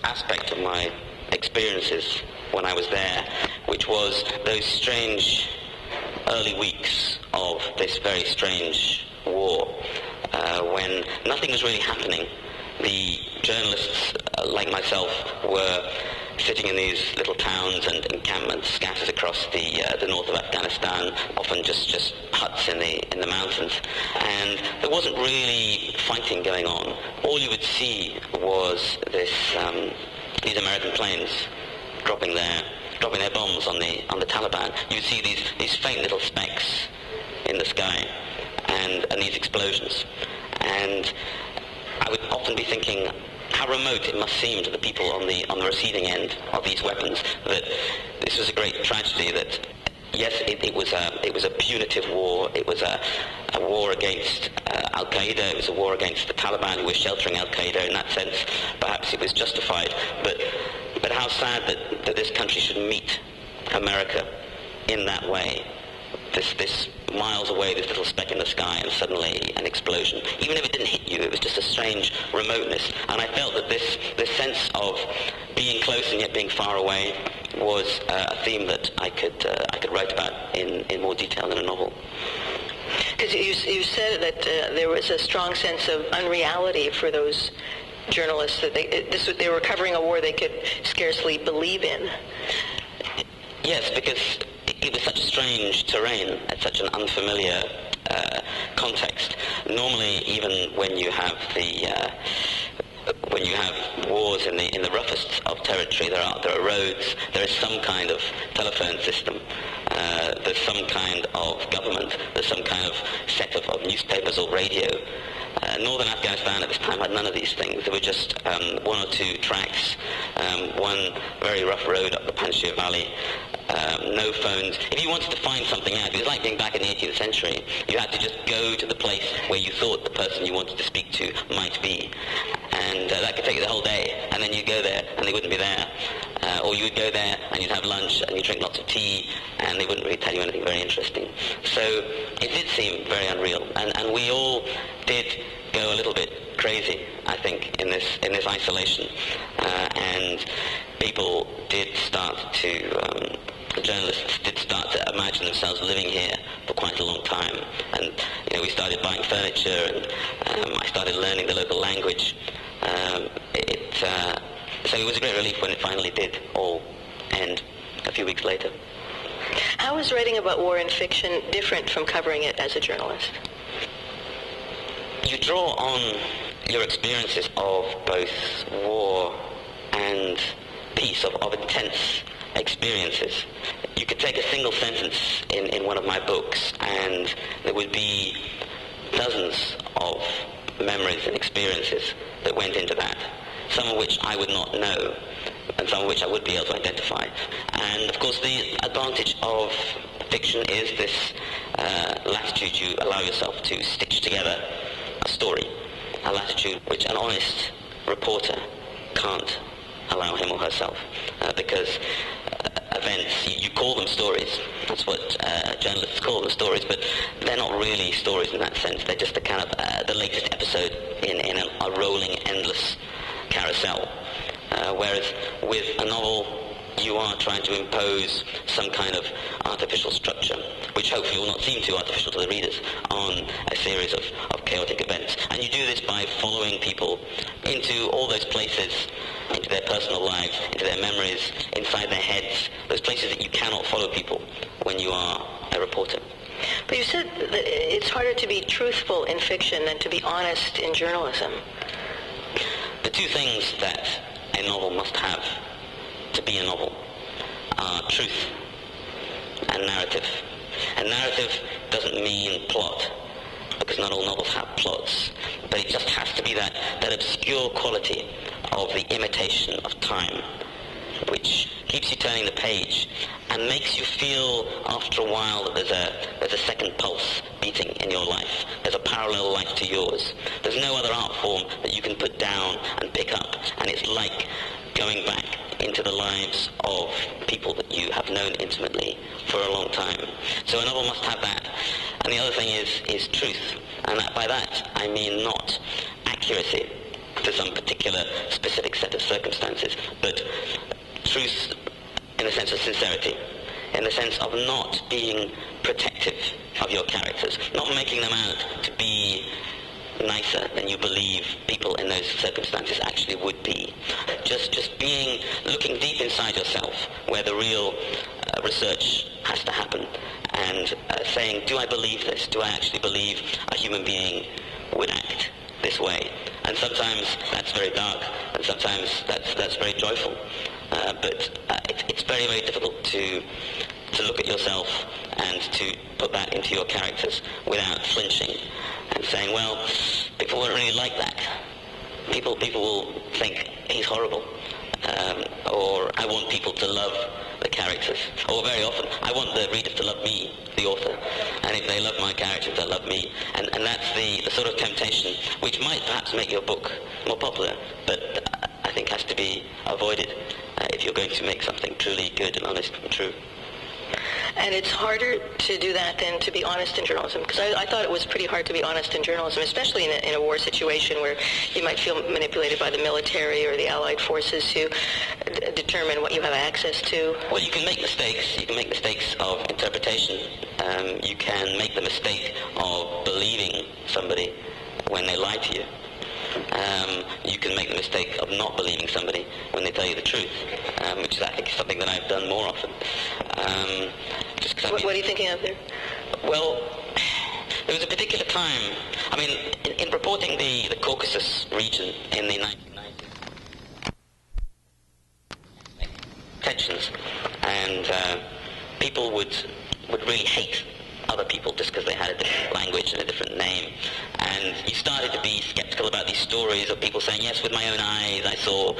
aspect of my experiences when I was there, which was those strange early weeks of this very strange war, when nothing was really happening. The journalists, like myself, were sitting in these little towns and encampments scattered across the north of Afghanistan, often just huts in the mountains, and there wasn't really fighting going on. All you would see was these American planes dropping their bombs on the Taliban. You'd see these faint little specks in the sky, and these explosions, and I would often be thinking how remote it must seem to the people on the receiving end of these weapons, that this was a great tragedy, that yes, it was a punitive war. It was a war against Al-Qaeda. It was a war against the Taliban, who were sheltering Al-Qaeda. In that sense, perhaps it was justified. But how sad that this country should meet America in that way. This miles away, this little speck in the sky, and suddenly an explosion. Even if it didn't hit you, it was just a strange remoteness. And I felt that this sense of being close and yet being far away was a theme that I could write about in more detail in a novel. Because you said that there was a strong sense of unreality for those journalists, that they were covering a war they could scarcely believe in. Yes, because it was such strange terrain, at such an unfamiliar context. Normally, even when you have wars in the roughest of territory, there are roads, there is some kind of telephone system, there's some kind of government, there's some kind of set of newspapers or radio. Northern Afghanistan at this time had none of these things. There were just one or two tracks, one very rough road up the Panjshir Valley, no phones. If you wanted to find something out, it was like being back in the 18th century. You had to just go to the place where you thought the person you wanted to speak to might be. And that could take you the whole day. And then you'd go there and they wouldn't be there. Or you would go there and you'd have lunch and you'd drink lots of tea and they wouldn't really tell you anything very interesting. So it did seem very unreal. And we all did go a little bit crazy, I think, in this isolation. And people did start to... The journalists did start to imagine themselves living here for quite a long time, and we started buying furniture, and I started learning the local language. So it was a great relief when it finally did all end a few weeks later. How is writing about war in fiction different from covering it as a journalist? You draw on your experiences of both war and peace, of intense experiences. You could take a single sentence in one of my books and there would be dozens of memories and experiences that went into that, some of which I would not know and some of which I would be able to identify. And of course the advantage of fiction is this latitude you allow yourself to stitch together a story, a latitude which an honest reporter can't allow him or herself, because events, you call them stories, that's what journalists call them, stories, but they're not really stories in that sense. They're just a kind of the latest episode in a rolling, endless carousel, whereas with a novel you are trying to impose some kind of artificial structure, which hopefully will not seem too artificial to the readers, on a series of chaotic events. And you do this by following people into all those places, into their personal lives, into their memories, inside their heads, those places that you cannot follow people when you are a reporter. But you said that it's harder to be truthful in fiction than to be honest in journalism. The two things that a novel must have to be a novel are truth and narrative. And narrative doesn't mean plot, because not all novels have plots, but it just has to be that obscure quality of the imitation of time, which keeps you turning the page and makes you feel after a while that there's a second pulse beating in your life. There's a parallel life to yours. There's no other art form that you can put down and pick up, and it's like going back into the lives of people that you have known intimately for a long time. So a novel must have that. And the other thing is truth. And by that I mean not accuracy, to some particular specific set of circumstances, but truth in the sense of sincerity, in the sense of not being protective of your characters, not making them out to be nicer than you believe people in those circumstances actually would be. Just being, looking deep inside yourself, where the real research has to happen, and saying, do I believe this? Do I actually believe a human being would act this way? And sometimes that's very dark, and sometimes that's very joyful. But it's very, very difficult to look at yourself and to put that into your characters without flinching and saying, well, people won't really like that. People will think he's horrible. Or I want people to love the characters. Or very often, I want the reader to love me, the author. And if they love my characters, they'll love me. And that's the sort of temptation which might perhaps make your book more popular, but I think has to be avoided if you're going to make something truly good and honest and true. And it's harder to do that than to be honest in journalism, because I thought it was pretty hard to be honest in journalism, especially in a war situation where you might feel manipulated by the military or the Allied forces to determine what you have access to. Well, you can make mistakes. You can make mistakes of interpretation. You can make the mistake of believing somebody when they lie to you. You can make the mistake of not believing somebody when they tell you the truth, which is, I think, something that I've done more often. What are you thinking of there? Well, there was a particular time, I mean, in reporting the Caucasus region in the 1990s, tensions, and people would really hate other people just because they had a different language and a different name. And you started to be skeptical about these stories of people saying, yes, with my own eyes I saw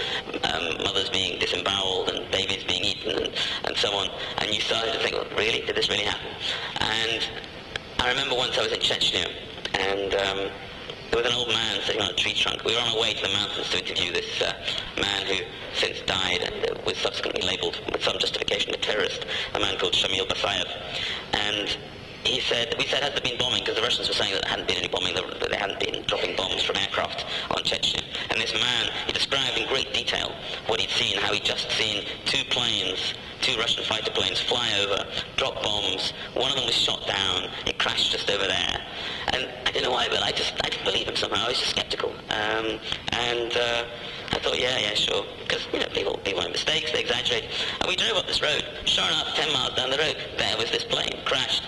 mothers being disemboweled and babies being eaten and so on. And you started to think, well, really? Did this really happen? And I remember once I was in Chechnya, and there was an old man sitting on a tree trunk. We were on our way to the mountains to interview this man who since died and was subsequently labeled with some justification a terrorist, a man called Shamil Basayev. And we said, has there been bombing? Because the Russians were saying that there hadn't been any bombing, that they hadn't been dropping bombs from aircraft on Chechnya. And this man, he described in great detail what he'd seen, how he'd just seen two Russian fighter planes fly over, drop bombs. One of them was shot down, it crashed just over there. And I don't know why, but I didn't believe him somehow. I was just skeptical. I thought, yeah, sure. Because, people make mistakes, they exaggerate. And we drove up this road. Sure enough, 10 miles down the road, there was this plane, crashed.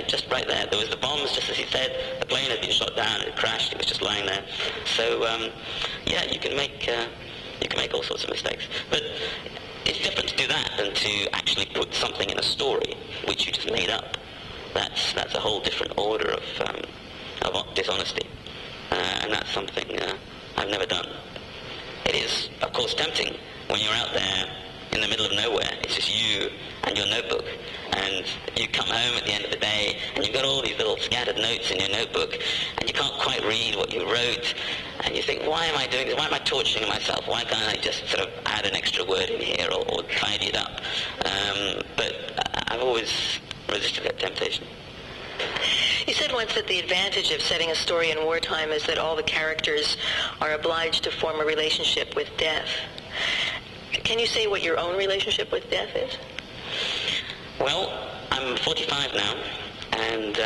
Just right there. There was the bombs, just as he said. The plane had been shot down, it crashed, it was just lying there. So, you can make all sorts of mistakes. But it's different to do that than to actually put something in a story which you just made up. That's a whole different order of dishonesty. And that's something I've never done. It is, of course, tempting when you're out there in the middle of nowhere. It's just you and your notebook. And you come home at the end of the day, and you've got all these little scattered notes in your notebook, and you can't quite read what you wrote. And you think, why am I doing this? Why am I torturing myself? Why can't I just sort of add an extra word in here or tidy it up? But I've always resisted that temptation. You said once that the advantage of setting a story in wartime is that all the characters are obliged to form a relationship with death. Can you say what your own relationship with death is? Well, I'm 45 now, and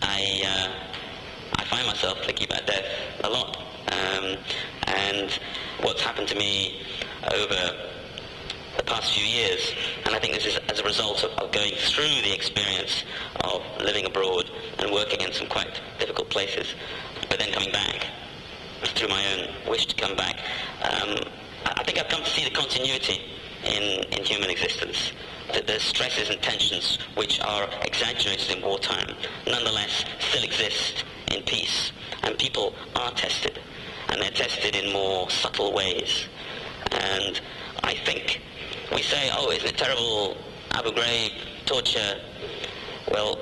I find myself thinking about death a lot. And what's happened to me over the past few years, and I think this is as a result of going through the experience of living abroad and working in some quite difficult places, but then coming back through my own wish to come back. I think I've come to see the continuity in human existence, that the stresses and tensions which are exaggerated in wartime nonetheless still exist in peace, and people are tested, and they're tested in more subtle ways. And I think we say, oh, isn't it terrible, Abu Ghraib, torture? Well,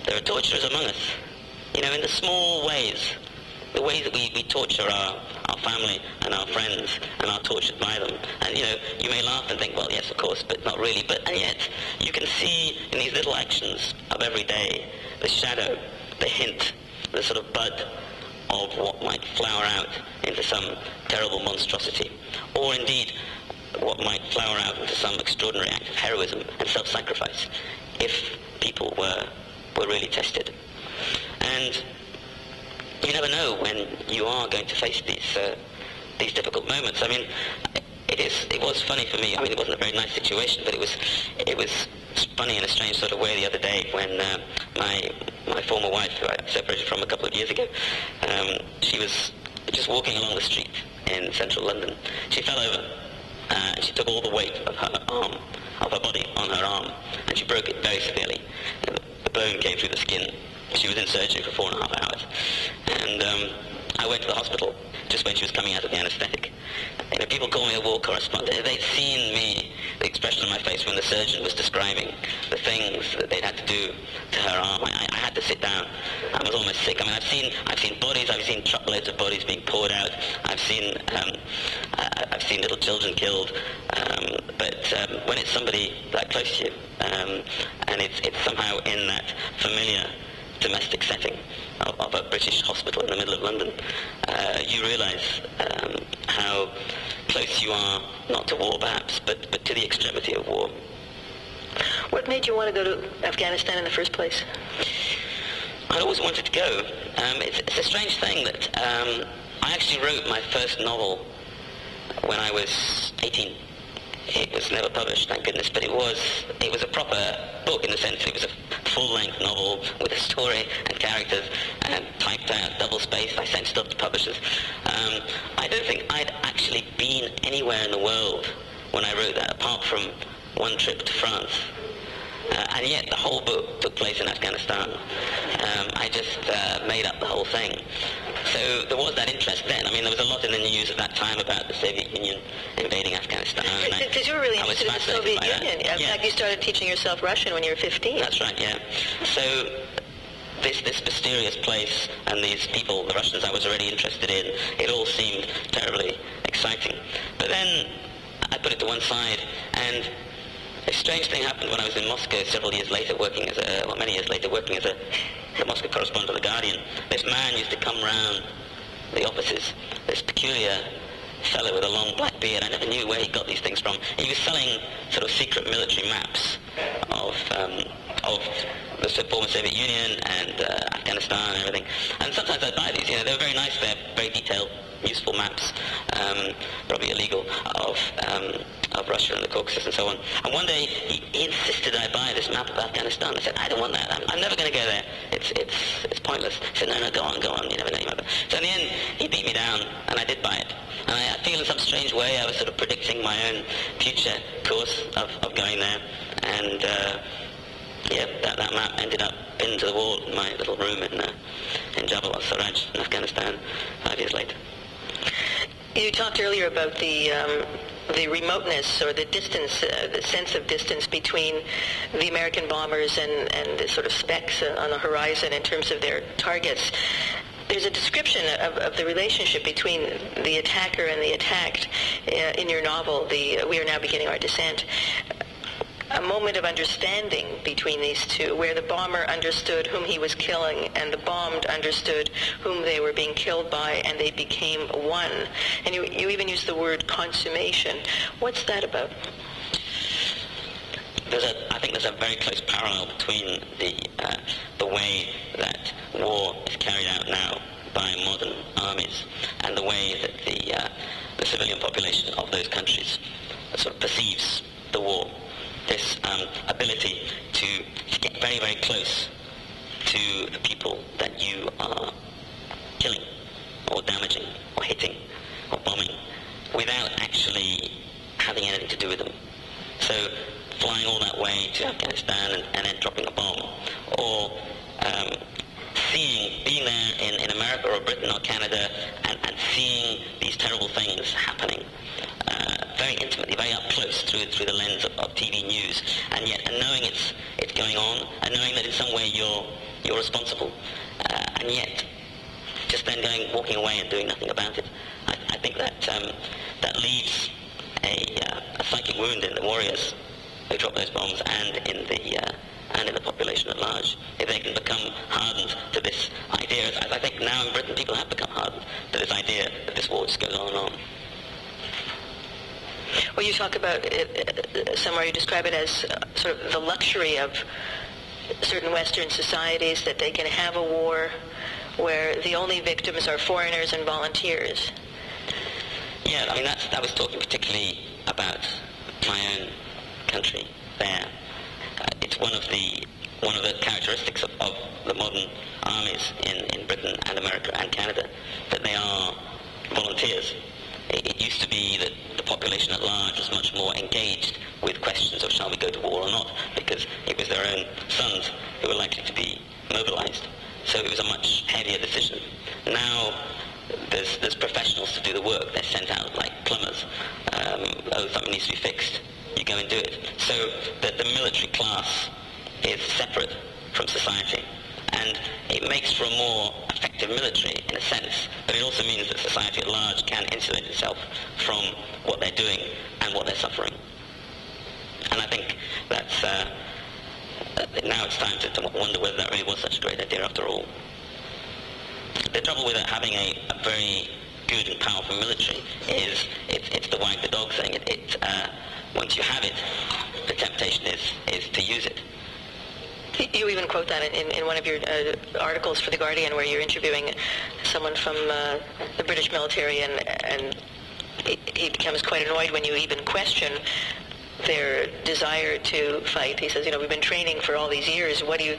there are torturers among us, in the small ways, the ways that we torture our family and our friends and are tortured by them. And, you may laugh and think, well, yes, of course, but not really. And yet, you can see in these little actions of every day the shadow, the hint, the sort of bud of what might flower out into some terrible monstrosity, or indeed what might flower out into some extraordinary act of heroism and self-sacrifice if people were really tested. And you never know when you are going to face these difficult moments. I mean, it was funny for me. I mean, it wasn't a very nice situation, but it was funny in a strange sort of way the other day when my former wife, who I separated from a couple of years ago, she was just walking along the street in central London. She fell over, and she took all the weight of her body on her arm, and she broke it very severely. The bone came through the skin. She was in surgery for 4.5 hours, and I went to the hospital just when she was coming out of the anaesthetic. You know, people call me a war correspondent. They'd seen me, the expression on my face when the surgeon was describing the things that they'd had to do to her arm. I had to sit down. I was almost sick. I mean, I've seen bodies. I've seen truckloads of bodies being poured out. I've seen little children killed. But when it's somebody that close to you, and it's somehow in that familiar domestic setting of a British hospital in the middle of London, you realise how close you are, not to war perhaps, but to the extremity of war. What made you want to go to Afghanistan in the first place? I'd always wanted to go. It's a strange thing that I actually wrote my first novel when I was 18. It was never published, thank goodness, but it was a proper book in the sense that it was a full-length novel with a story and characters, and typed out, double-spaced. I sent stuff to publishers. I don't think I'd actually been anywhere in the world when I wrote that, apart from one trip to France. And yet the whole book took place in Afghanistan. I just made up the whole thing. So there was that interest then. I mean, there was a lot in the news at that time about the Soviet Union invading Afghanistan. Because you were really interested in the Soviet Union. In fact, you started teaching yourself Russian when you were 15. That's right, yeah. So this mysterious place and these people, the Russians I was already interested in, it all seemed terribly exciting. But then I put it to one side, and a strange thing happened when I was in Moscow several years later, many years later, working as a Moscow correspondent of The Guardian. This man used to come round the offices, this peculiar fellow with a long black beard. I never knew where he got these things from. He was selling sort of secret military maps of the former Soviet Union and Afghanistan and everything. And sometimes I'd buy these. You know, they were very nice. They're very detailed, useful maps, probably illegal, of Russia and the Caucasus and so on. And one day he insisted I buy this map of Afghanistan. I said, I don't want that. I'm never going to go there. It's pointless. He said, no, go on. You never know. So in the end, he beat me down, and I did buy it. And I feel in some strange way I was sort of predicting my own future course of going there. And that map ended up into the wall in my little room in Jabal al-Sarraj in Afghanistan 5 years later. You talked earlier about the remoteness or the distance, the sense of distance between the American bombers and the sort of specks on the horizon in terms of their targets. There's a description of the relationship between the attacker and the attacked in your novel, We Are Now Beginning Our Descent. A moment of understanding between these two, where the bomber understood whom he was killing and the bombed understood whom they were being killed by, and they became one. And you even used the word consummation. What's that about? I think there's a very close parallel between the way that war is carried out now by modern armies and the way that the civilian population of those countries sort of perceives the war. This ability to get very, very close to the people that you are killing or damaging or hitting or bombing without actually having anything to do with them. So flying all that way to Afghanistan and then dropping a bomb, or being there in America or Britain or Canada and seeing these terrible things happening very intimately, very up close through the lens of TV news, and knowing it's going on, and knowing that in some way you're responsible, and yet just then walking away and doing nothing about it. I think that leaves a psychic wound in the warriors who drop those bombs and in the population at large, if they can become hardened to this idea, as I think now in Britain people have become. just goes on and on. Well, you talk about it, somewhere you describe it as sort of the luxury of certain Western societies, that they can have a war where the only victims are foreigners and volunteers. Yeah, I mean, that was talking particularly about my own country there. It's one of the characteristics of the modern armies in Britain and America and Canada, that they are volunteers. It used to be that the population at large was much more engaged with questions of shall we go to war or not, because it was their own sons who were likely to be mobilized. So it was a much heavier decision. Now there's professionals to do the work. They're sent out like plumbers. Something needs to be fixed. You go and do it. So the military class is separate from society. And it makes for a more effective military in a sense, but it also means that society at large can insulate itself from what they're doing and what they're suffering. And I think that's now it's time to wonder whether that really was such a great idea after all. The trouble with having a very good and powerful military is it's the wag the dog thing. Once you have it, the temptation is to use it. You even quote that in one of your articles for The Guardian, where you're interviewing someone from the British military, and he becomes quite annoyed when you even question their desire to fight. He says, we've been training for all these years. What do you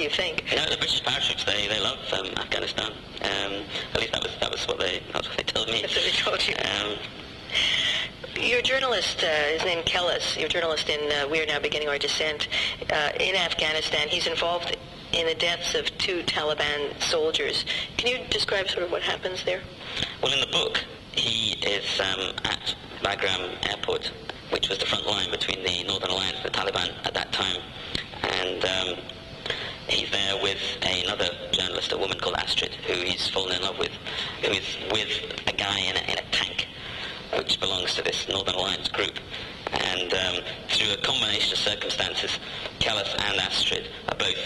think? No, the British parachutes, they love Afghanistan. At least that was what they told me. That's what they told you. Your journalist, his name Kellis, your journalist in We Are Now Beginning Our Descent, in Afghanistan, he's involved in the deaths of 2 Taliban soldiers. Can you describe sort of what happens there? Well, in the book, he is at Bagram Airport, which was the front line between the Northern Alliance and the Taliban at that time. And he's there with another journalist, a woman called Astrid, who he's fallen in love with, who is with a guy in a tank, which belongs to this Northern Alliance group. And through a combination of circumstances, Kellis and Astrid are both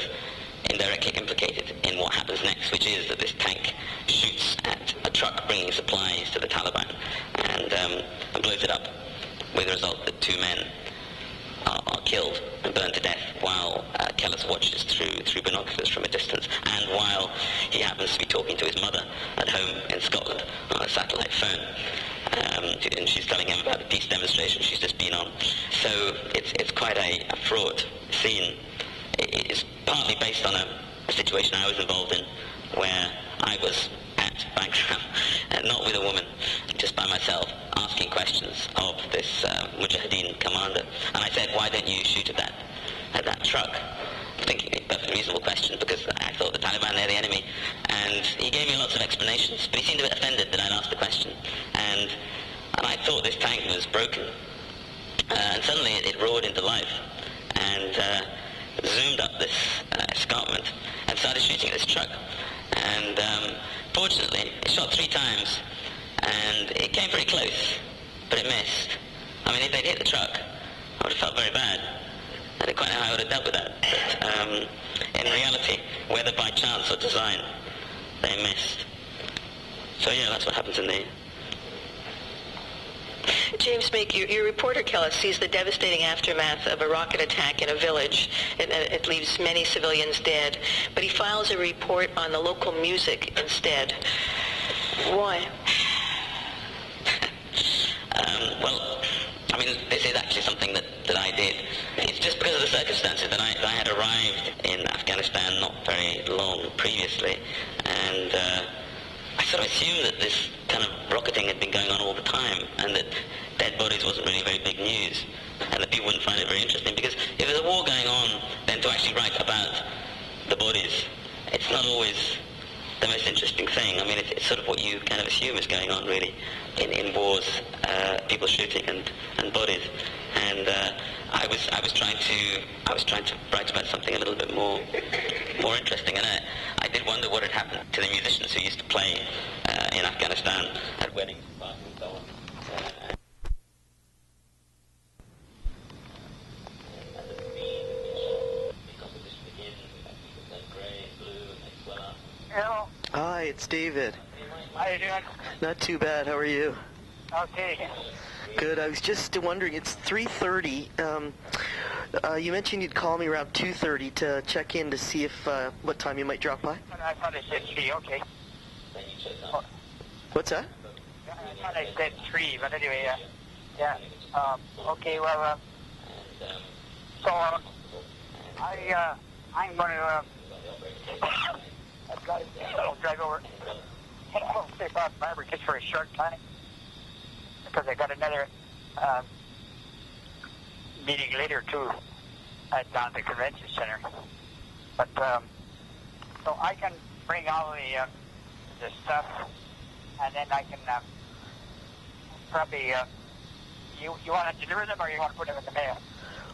indirectly implicated in what happens next, which is that this tank shoots at a truck bringing supplies to the Taliban and blows it up, with the result that 2 men are killed and burned to death, while Kellis watches through binoculars from a distance, and while he happens to be talking to his mother at home in Scotland on a satellite phone. And she's telling him about the peace demonstration she's just been on. So it's quite a fraught scene. It is partly based on a situation I was involved in, where I was at Bagram, not with a woman, just by myself, asking questions of this Mujahideen commander. And I said, why don't you shoot at that truck? Thinking a perfectly reasonable question, because I thought the Taliban, they're the enemy. And he gave me lots of explanations, but he seemed a bit offended that I'd asked the question. And I thought this tank was broken. And suddenly it roared into life and zoomed up this escarpment and started shooting at this truck. And fortunately, it shot 3 times, and it came very close, but it missed. I mean, if they'd hit the truck, I would have felt very bad. I don't quite know how I would have dealt with that. But in reality, whether by chance or design, they missed. So yeah, that's what happens in the... James Meek, your reporter Kellis sees the devastating aftermath of a rocket attack in a village. It leaves many civilians dead, but he files a report on the local music instead. Why? Well, I mean, this is actually something that I did. It's just because of the circumstances that I had arrived in Afghanistan not very long previously, and I sort of assumed that this kind of rocketing had been going on all the time, and that dead bodies wasn't really very big news, and that people wouldn't find it very interesting, because if there's a war going on, then to actually write about the bodies, it's not always the most interesting thing. I mean, it's sort of what you kind of assume is going on, really, in wars, people shooting and bodies. And I was trying to write about something a little bit more interesting. And I did wonder what had happened to the musicians who used to play in Afghanistan at weddings and so on. Hi, it's David. How you doing? Not too bad. How are you? Okay. Good. I was just wondering, it's 3:30. You mentioned you'd call me around 2:30 to check in to see if what time you might drop by. I thought I said 3, okay. What's that? I thought I said 3, but anyway, yeah. Okay, well, so, I'm going to, drive over, say Bob Barber just for a short time, because I got another, meeting later, too, down at the convention center. But, so I can bring all the stuff, and then I can, probably, you want to deliver them, or you want to put them in the mail?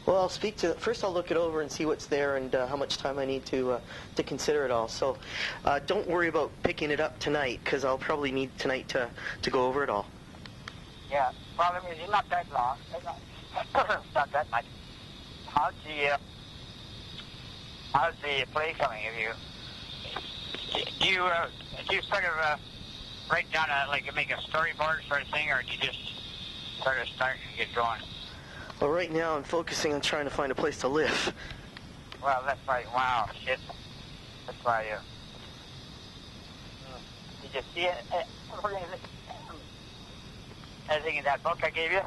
Well, I'll speak to. First, I'll look it over and see what's there and how much time I need to consider it all. So, don't worry about picking it up tonight, because I'll probably need tonight to go over it all. Yeah. Well, I mean, it's not that long. It's not that much. How's the play coming? Do you sort of write down make a storyboard sort of thing, or do you just sort of start and get going? Well, right now I'm focusing on trying to find a place to live. Well, that's why. Wow, shit. That's why. Did you see anything in that book I gave you?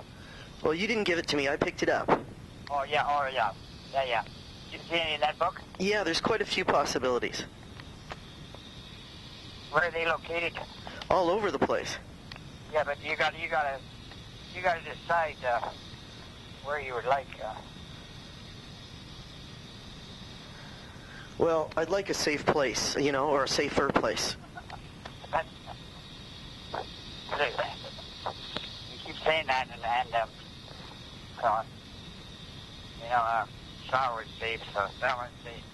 Well, you didn't give it to me. I picked it up. Oh yeah. Did you see any in that book? Yeah, there's quite a few possibilities. Where are they located? All over the place. Yeah, but you gotta decide where you would like. Well, I'd like a safe place, or a safer place. You keep saying that, and Shaw was safe, so that one's safe.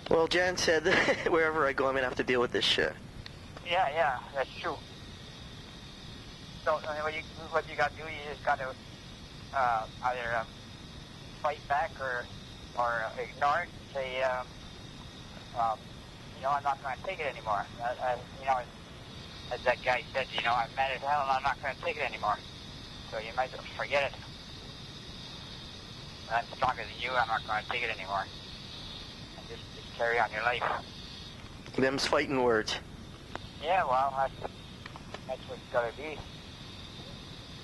Well, Jan said that wherever I go, I'm going to have to deal with this shit. Yeah, that's true. So what you got to do, you just got to either fight back or ignore it and say, I'm not going to take it anymore. As that guy said, I'm mad as hell and I'm not going to take it anymore. So you might just forget it. I'm stronger than you, I'm not going to take it anymore. And just carry on your life. Them's fighting words. Yeah, well, that's what it's got to be.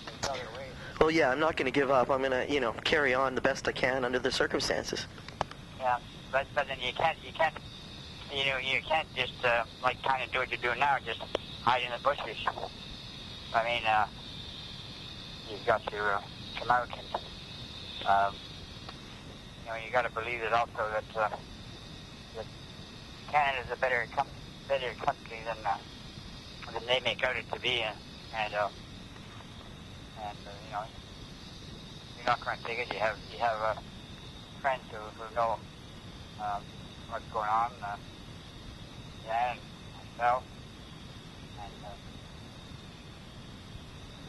There's other ways. Well, yeah, I'm not going to give up. I'm going to, carry on the best I can under the circumstances. Yeah, but then you can't just kind of do what you're doing now, just hide in the bushes. I mean, you've got to come out and, you got to believe it also that Canada's a better country than they make out it to be, and you're not going to take it. You have friends who know what's going on, and myself, and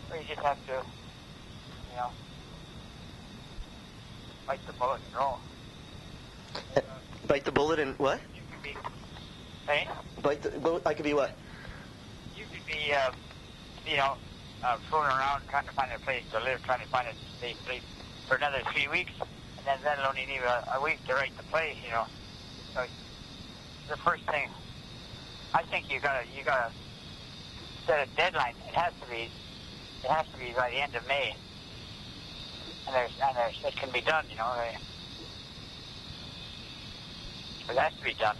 so you just have to, bite the bullet and roll. Bite the bullet and what? You could be, hey? Bite the bullet? I could be what? You could be, fooling around trying to find a place to live, trying to find a safe place for another 3 weeks, and then that'll only need a week to write the place, So the first thing, I think you gotta set a deadline. It has to be by the end of May. And it can be done, it has to be done.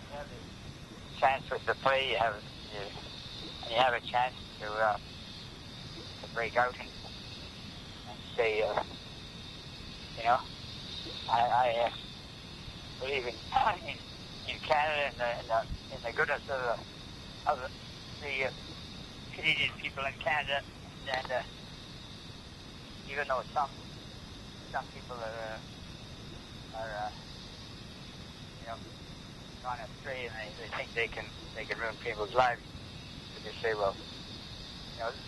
You have the chance with the play, you have a chance to break out and say, I believe in Canada and in the goodness of the Canadian people in Canada. And even though some people are gone astray and they think they can ruin people's lives, they just say, well,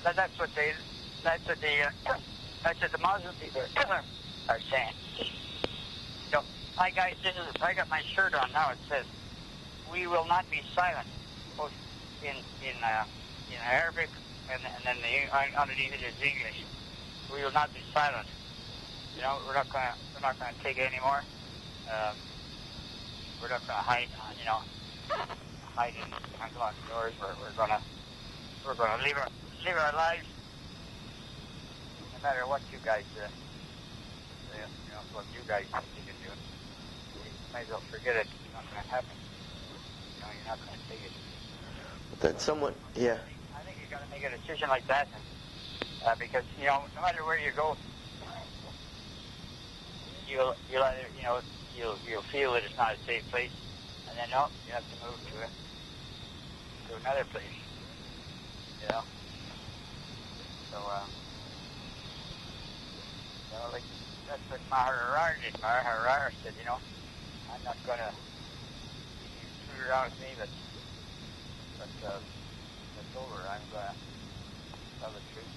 that's what the Muslim people are saying. I got my shirt on now. It says we will not be silent, both in Arabic and then underneath it is English. We will not be silent. You know, we're not gonna take it anymore. We're not gonna hide. You know, hide in locked doors. We're gonna live our lives, no matter what you guys what you guys think you can do. You might as well forget it. It's not gonna happen. You know, you're not gonna take it. That's somewhat, yeah. I think you gotta make a decision like that, because you know, no matter where you go, you'll either you'll feel that it's not a safe place, and then no, you have to move to another place. You know. So like that's what Maher Harar did. Maher Harar said, you know, I'm not gonna you screw around with me, but it's over. I'm gonna tell the truth.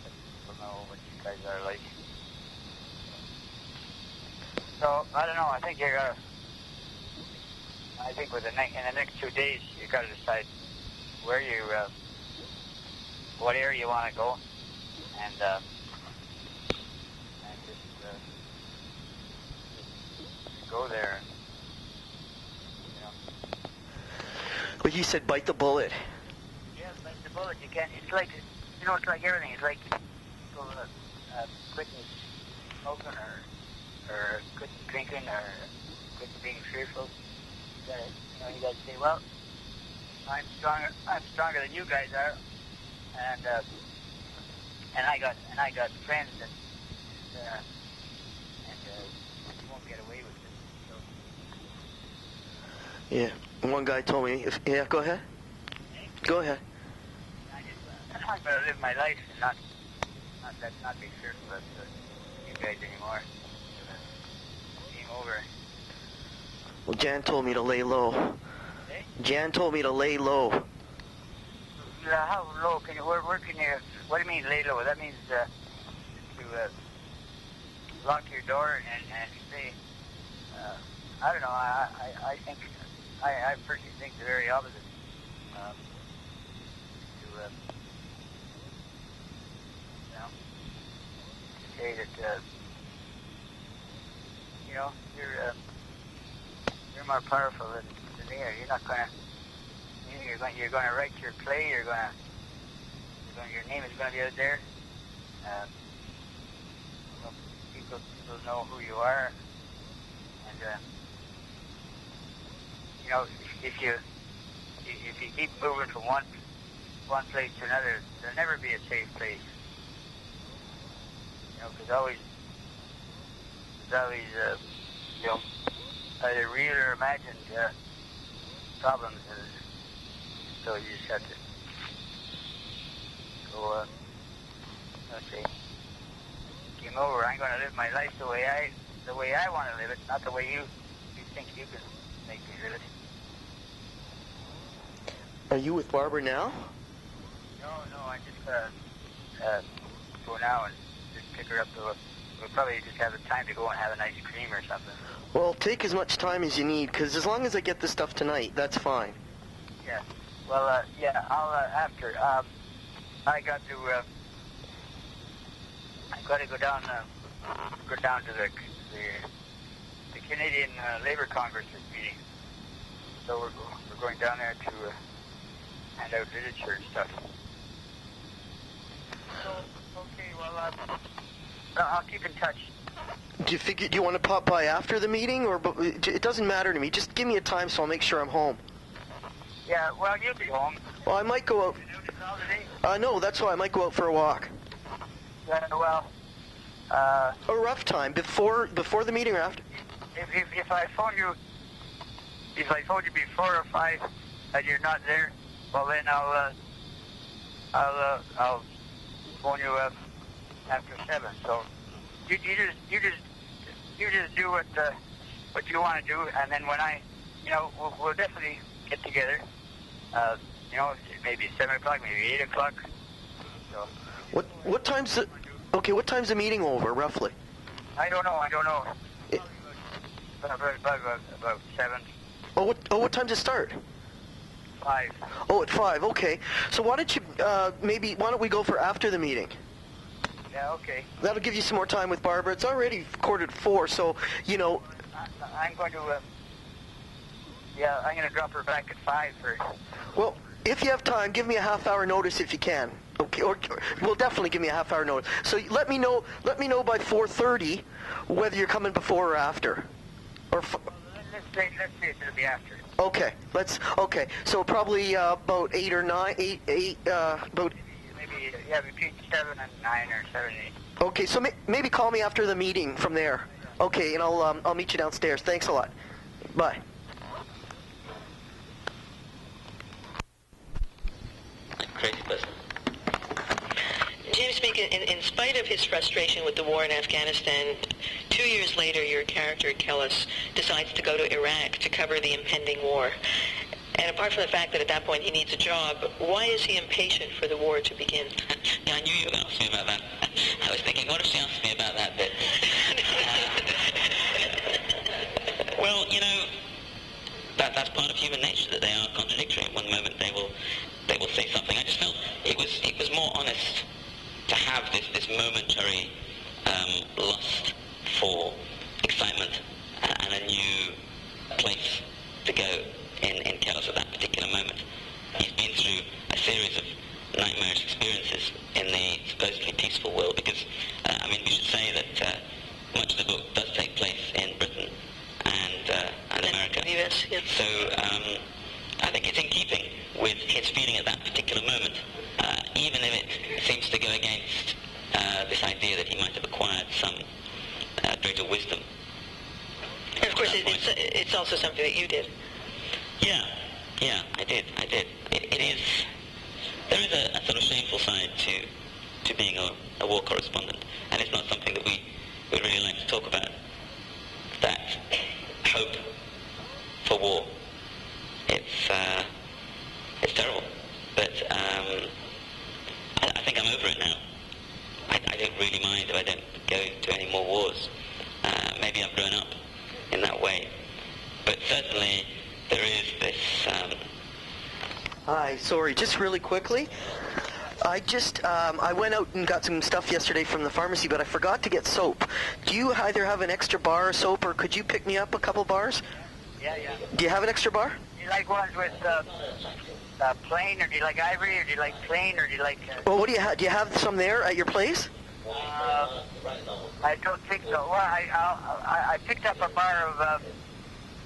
Let people know what you guys are like. So I don't know. I think you're gonna. I think in the next 2 days, you got to decide where you, what area you want to go, and just go there. You know. Well, you said bite the bullet. Yeah, bite the bullet. You can't. It's like, you know, it's like everything. It's like people quitting smoking or quitting drinking or quitting being fearful. You guys say, well, I'm stronger than you guys are, and I got friends and you won't get away with it. So. Yeah, one guy told me, yeah, go ahead. Go ahead. I'm going to live my life and not be fearful of you guys anymore. Game over. Well, Jan told me to lay low. Hey? Jan told me to lay low. How low can you? Where can you? What do you mean lay low? That means to lock your door and say. I don't know. I think I personally think the very opposite. To say that you know you're more powerful than me. You're not gonna. You're gonna write your play. Your name is gonna be out there. People know who you are, and you know if you keep moving from one place to another, there'll never be a safe place. You know, because there's always you know. Either real or imagined problems, so you just have to go. Let's see, game over. I'm going to live my life the way I want to live it, not the way you think you can make me live it. Are you with Barbara now? No, I just go now and just pick her up. We'll probably just have the time to go and have an ice cream or something. Well, take as much time as you need, because as long as I get this stuff tonight, that's fine. Yeah. Well, yeah, I'll, after, I got to go down to the Canadian Labour Congress meeting. So we're going down there to hand out literature and stuff. So, okay, well, I'll keep in touch. Do you want to pop by after the meeting, or it doesn't matter to me? Just give me a time so I'll make sure I'm home. Yeah, well, you'll be home. Well, I might go out. You notice all today? No, that's why I might go out for a walk. Yeah, well, A rough time before the meeting or after? If I phone you before or 5 and you're not there, well then I'll phone you after 7. So you just do what you want to do, and then when we'll definitely get together. Maybe 7 o'clock, maybe 8 o'clock. So what time's the meeting over roughly? I don't know. About 7. What time does it start? 5. Oh, at 5. Okay. So why don't you why don't we go for after the meeting? Yeah, okay. That'll give you some more time with Barbara. It's already 4:45, so I'm going to. I'm going to drop her back at 5 first. Well, if you have time, give me a half-hour notice if you can. Okay, or well, definitely give me a half-hour notice. So let me know by 4:30 whether you're coming before or after. Let's say it'll be after. Okay, so probably about 8 or 9, about... Maybe, between 7 and 9 or 7 and 8. Okay, so maybe call me after the meeting from there. Okay, and I'll meet you downstairs. Thanks a lot. Bye. Crazy person. James Meek, in spite of his frustration with the war in Afghanistan, 2 years later, your character, Kellis, decides to go to Iraq to cover the impending war. And apart from the fact that at that point he needs a job, why is he impatient for the war to begin? Yeah, I knew you were going to ask me about that. I was thinking, what if she asked me about that bit? Well, that's part of human nature, that they are contradictory. At one moment they will say something. I just felt it was more honest to have this momentary lust for excitement and a new place to go in Kellis at that particular moment. He's been through a series of nightmarish experiences in the supposedly peaceful world, because, we should say that much of the book does take place in Britain and America. The US, yeah. So I think it's in keeping with his feeling at that particular moment, even if it seems to go against this idea that he might have acquired some greater wisdom. And of course, it's also something that you did. Yeah, I did. There is a sort of shameful side to being a war correspondent, and it's not something that we really like to talk about. That hope for war. It's terrible, but I think I'm over it now. I don't really mind if I don't go to any more wars. Maybe I've grown up in that way, but certainly there is this... Hi, sorry, just really quickly. I went out and got some stuff yesterday from the pharmacy, but I forgot to get soap. Do you either have an extra bar of soap, or could you pick me up a couple bars? Yeah. Do you have an extra bar? Do you like ones with plain, or do you like ivory, or do you like plain, or do you like... Well, what do you have? Do you have some there at your place? I don't think so. Well, I picked up a bar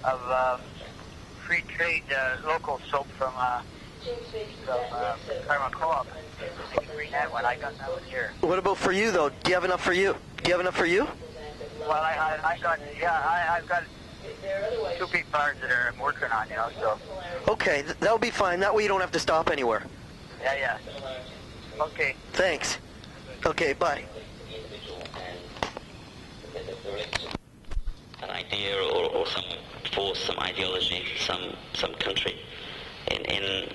of free trade local soap from Carmel Co-op. I can bring that one. I got that one here. What about for you, though? Do you have enough for you? Well, I've got 2 big bars that I'm working on, so... Okay, that'll be fine. That way you don't have to stop anywhere. Yeah. Okay. Thanks. Okay, bye. An idea or some force, some ideology, some country in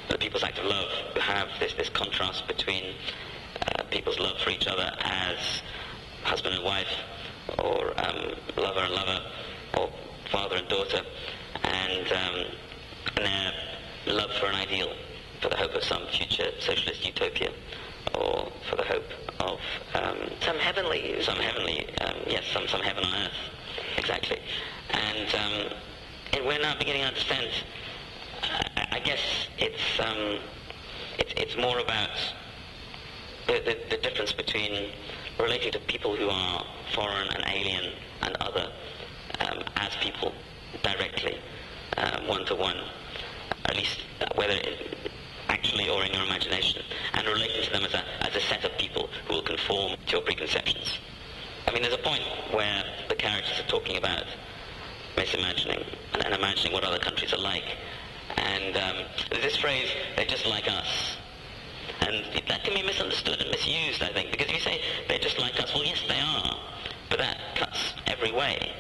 the People's Act of Love, you have this contrast between people's love for each other as husband and wife, or lover and lover, or father and daughter, and their love for an ideal, for the hope of some future socialist utopia, or for the hope of Some heavenly heaven on earth, exactly. And we're now beginning to understand. I guess it's more about the difference between relating to people who are foreign and alien and other as people directly, one-to-one, at least whether actually or in your imagination, and relating to them as a set of people who will conform to your preconceptions. There's a point where the characters are talking about misimagining and imagining what other countries are like. And there's this phrase, they're just like us. And that can be misunderstood and misused, I think, because if you say they're just like us, well, yes, they are, but that cuts every way.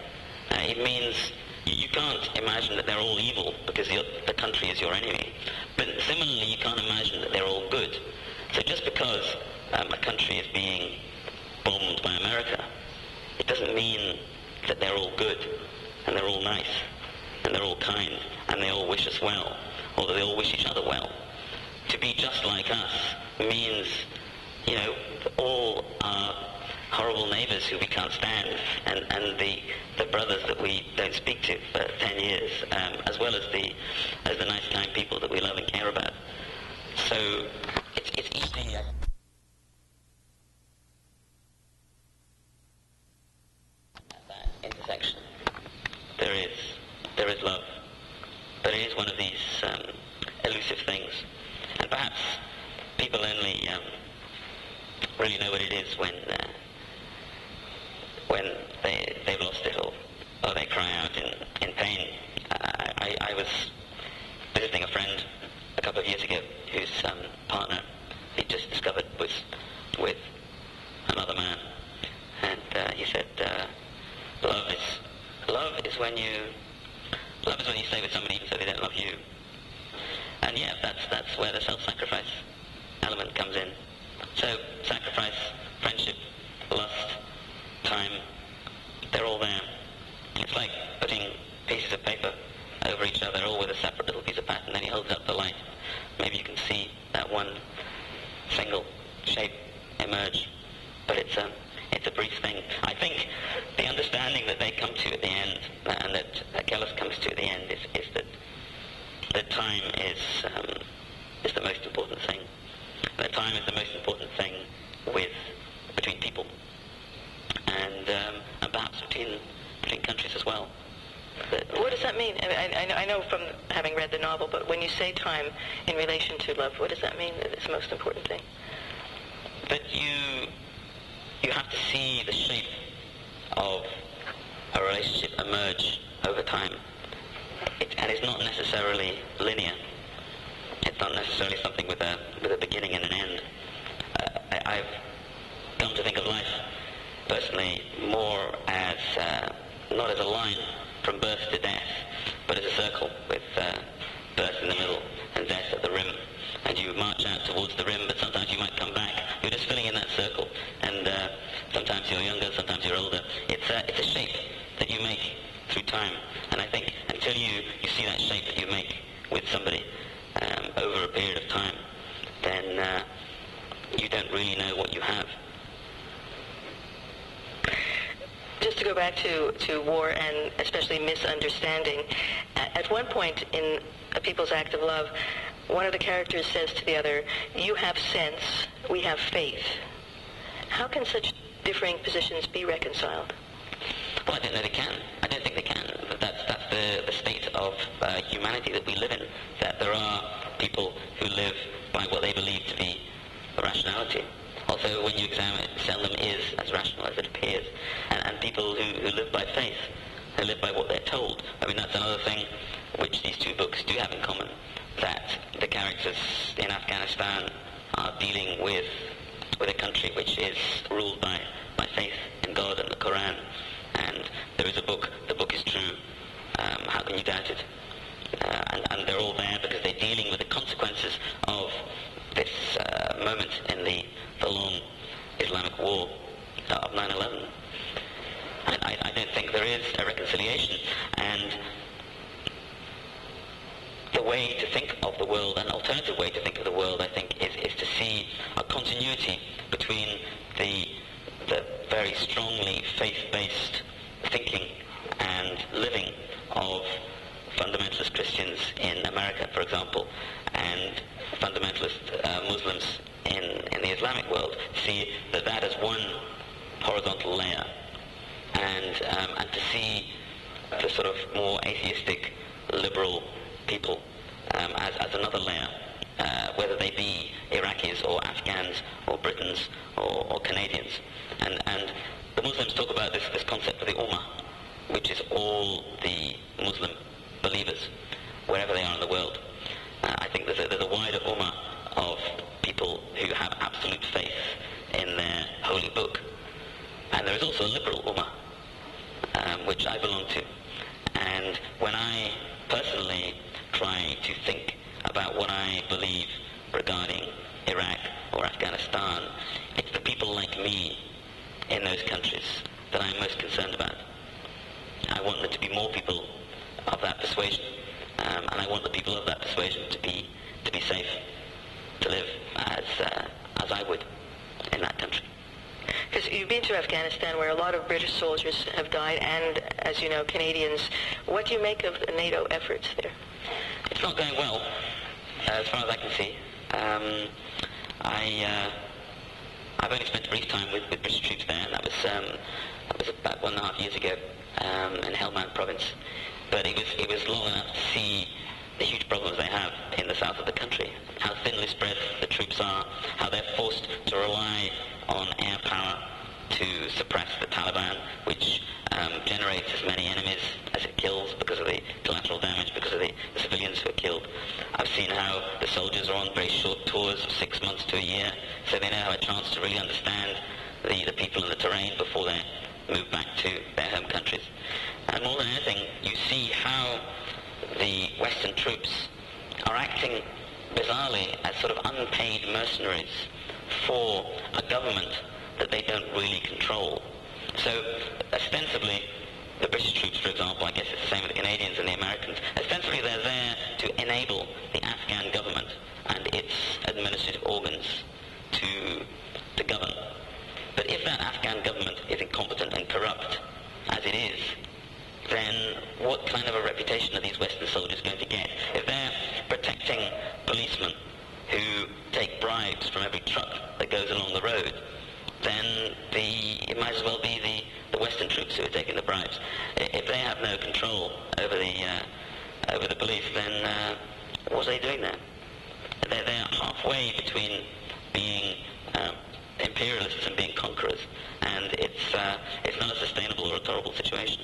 It means you can't imagine that they're all evil because the country is your enemy. But similarly, you can't imagine that they're all good. So just because a country is being bombed by America, it doesn't mean that they're all good and they're all nice. and they're all kind, and they all wish us well, or they all wish each other well. To be just like us means, all our horrible neighbors who we can't stand, and the brothers that we don't speak to for 10 years, as well as the nice, kind people that we love and care about. So it's easy. At that intersection, there is love, but it is one of these elusive things, and perhaps people only really know what it is when they've lost it, or they cry out in pain. I was visiting a friend a couple of years ago whose partner he just discovered was with another man, and he said, love is when you stay with somebody even so they don't love you. And yeah, that's where the self-sacrifice element comes in. So sacrifice, friendship, lust, time, they're all there. It's like putting pieces of paper over each other, all with a separate little piece of pattern. Then he holds up the light. Maybe you can see that one single shape emerge, but it's a brief thing. I think the understanding that they come to at the end, and that Kellis comes to at the end, is that time is the most important thing. That time is the most important thing between people, and perhaps between countries as well. What does that mean? I know from having read the novel, but when you say time in relation to love, what does that mean that it's the most important thing? That you have to see the shape of a relationship emerge over time. And it's not necessarily linear. It's not necessarily something with a beginning and an end. I've come to think of life personally more as not as a line from birth to death, but as a circle with birth in the middle and death at the rim. And you march out towards the rim, but sometimes you might come back. You're just filling in that circle, and sometimes you're younger, sometimes you're older. It's a shape that you make through time, and I think until you see that shape that you make with somebody over a period of time, then you don't really know what you have. Just to go back to war and especially misunderstanding, at one point in A People's Act of Love, one of the characters says to the other, "You have sense, we have faith." How can such differing positions be reconciled? Well, I don't know they can. I don't think they can. That's the state of humanity that we live in, that there are people who live by what they believe to be rationality. Also, when you examine it, seldom is as rational as it appears. And people who live by faith, who live by what they're told. I mean, that's another thing which these two books do have in common, that the characters in Afghanistan are dealing with a country which is ruled by faith in God and the Quran. And there is a book, the book is true. How can you doubt it? And they're all there because they're dealing with the consequences of this moment in the long Islamic war of 9/11. I don't think there is a reconciliation, and the way to think of the world, an alternative way to think of the world, I think, is to see a continuity between the very strongly faith-based thinking and living of fundamentalist Christians in America, for example, and fundamentalist Muslims in the Islamic world. See that as one horizontal layer, and to see the sort of more atheistic, liberal people as another layer, whether they be Iraqis or Afghans or Britons or Canadians. And the Muslims talk about this concept of the Ummah, which is all the Muslim believers, wherever they are in the world. I think there's a wider Ummah of people who have absolute faith in their holy book. And there is also a liberal Ummah, which I belong to. And when I personally try to think about what I believe regarding Iraq or Afghanistan, it's the people like me in those countries that I'm most concerned about. I want there to be more people of that persuasion, and I want the people of that persuasion to be safe, to live as I would in that country. Because you've been to Afghanistan, where a lot of British soldiers have died, and, as you know, Canadians. What do you make of the NATO efforts there? It's not going well, as far as I can see. I've only spent a brief time with British troops there, and that was about 1.5 years ago in Helmand province. But it was long enough to see the huge problems they have in the south of the country, how thinly spread the troops are, how they're forced to rely on air power to suppress the Taliban, which generates as many enemies as it kills because of the collateral damage, because of the civilians who are killed. I've seen how the soldiers are on very short tours of 6 months to a year, so they never have a chance to really understand the people and the terrain before they move back to their home countries. And more than anything, you see how the Western troops are acting bizarrely as sort of unpaid mercenaries for a government that they don't really control. So ostensibly, the British troops, for example, I guess it's the same with the Canadians and the Americans, ostensibly they're there to enable the Afghan government and its administrative organs to govern. But if that Afghan government is incompetent and corrupt, as it is, then what kind of a reputation are these Western soldiers going to get? If they're protecting policemen who take bribes from every truck that goes along the road, then it might as well be the Western troops who are taking the bribes. If they have no control over the police, then what are they doing there? They're halfway between being imperialists and being conquerors, and it's not a sustainable or a tolerable situation.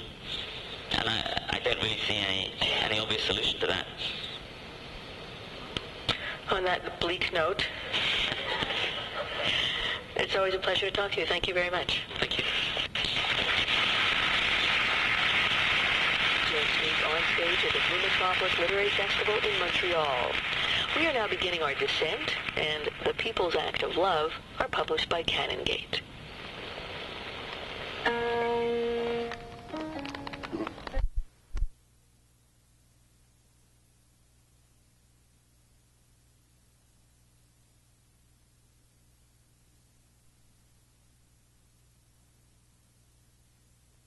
And I don't really see any obvious solution to that. On that bleak note, it's always a pleasure to talk to you. Thank you very much. Thank you. James Meek on stage at the Blue Metropolis Literary Festival in Montreal. We are now beginning our descent, and The People's Act of Love are published by Canongate.